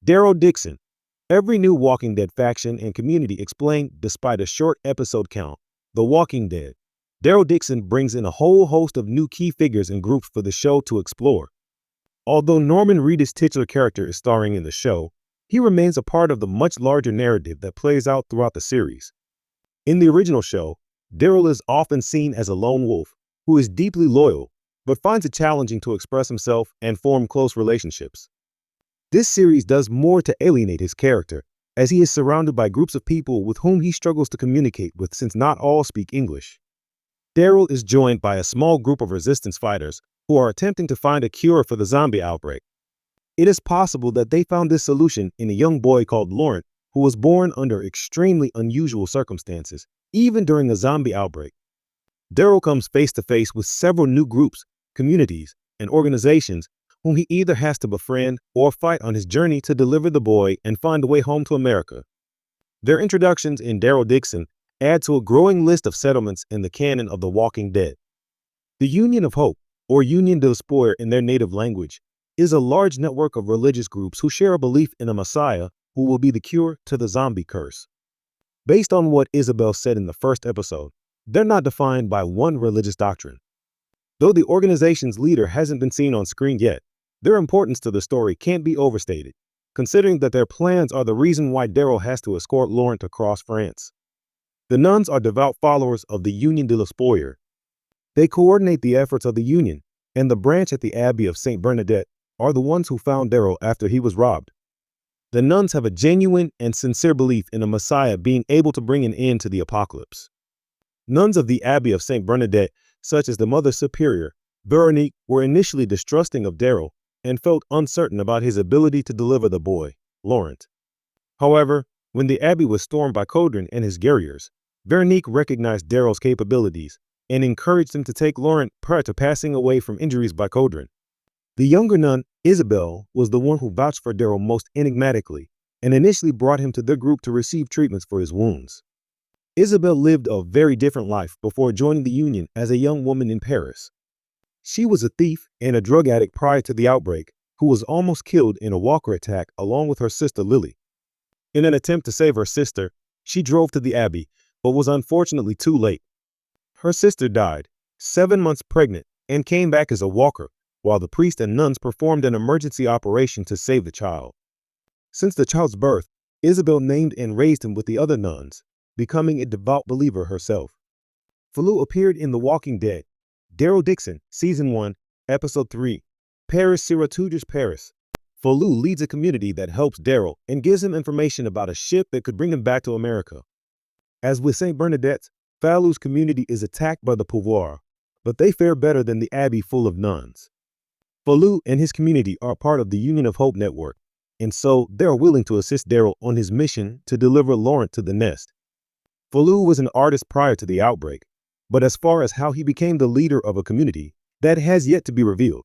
Daryl Dixon. Every new Walking Dead faction and community explained despite a short episode count. The Walking Dead. Daryl Dixon brings in a whole host of new key figures and groups for the show to explore. Although Norman Reedus' titular character is starring in the show, he remains a part of the much larger narrative that plays out throughout the series. In the original show, Daryl is often seen as a lone wolf who is deeply loyal, but finds it challenging to express himself and form close relationships. This series does more to alienate his character, as he is surrounded by groups of people with whom he struggles to communicate with since not all speak English. Daryl is joined by a small group of resistance fighters who are attempting to find a cure for the zombie outbreak. It is possible that they found this solution in a young boy called Laurent, who was born under extremely unusual circumstances, even during a zombie outbreak. Daryl comes face to face with several new groups, communities, and organizations whom he either has to befriend or fight on his journey to deliver the boy and find a way home to America. Their introductions in Daryl Dixon add to a growing list of settlements in the canon of The Walking Dead. The Union of Hope, or Union de l'Espoir in their native language, is a large network of religious groups who share a belief in a Messiah who will be the cure to the zombie curse. Based on what Isabel said in the first episode, they're not defined by one religious doctrine. Though the organization's leader hasn't been seen on screen yet, their importance to the story can't be overstated, considering that their plans are the reason why Daryl has to escort Laurent across France. The nuns are devout followers of the Union de l'Espoir. They coordinate the efforts of the Union, and the branch at the Abbey of St. Bernadette are the ones who found Daryl after he was robbed. The nuns have a genuine and sincere belief in a Messiah being able to bring an end to the apocalypse. Nuns of the Abbey of St. Bernadette, such as the Mother Superior, Veronique, were initially distrusting of Daryl and felt uncertain about his ability to deliver the boy, Laurent. However, when the Abbey was stormed by Caudron and his guerriers, Veronique recognized Daryl's capabilities and encouraged him to take Laurent prior to passing away from injuries by Caudron. The younger nun, Isabel, was the one who vouched for Daryl most enigmatically and initially brought him to their group to receive treatments for his wounds. Isabel lived a very different life before joining the Union as a young woman in Paris. She was a thief and a drug addict prior to the outbreak, who was almost killed in a walker attack along with her sister Lily. In an attempt to save her sister, she drove to the Abbey, but was unfortunately too late. Her sister died, 7 months pregnant, and came back as a walker, while the priest and nuns performed an emergency operation to save the child. Since the child's birth, Isabel named and raised him with the other nuns, becoming a devout believer herself. Falou appeared in The Walking Dead. Daryl Dixon, Season 1, Episode 3, Paris Siracuges Paris. Falou leads a community that helps Daryl and gives him information about a ship that could bring him back to America. As with St. Bernadette's, Falou's community is attacked by the pouvoir, but they fare better than the Abbey full of nuns. Falou and his community are part of the Union of Hope network, and so they are willing to assist Daryl on his mission to deliver Laurent to the nest. Falou was an artist prior to the outbreak, but as far as how he became the leader of a community, that has yet to be revealed.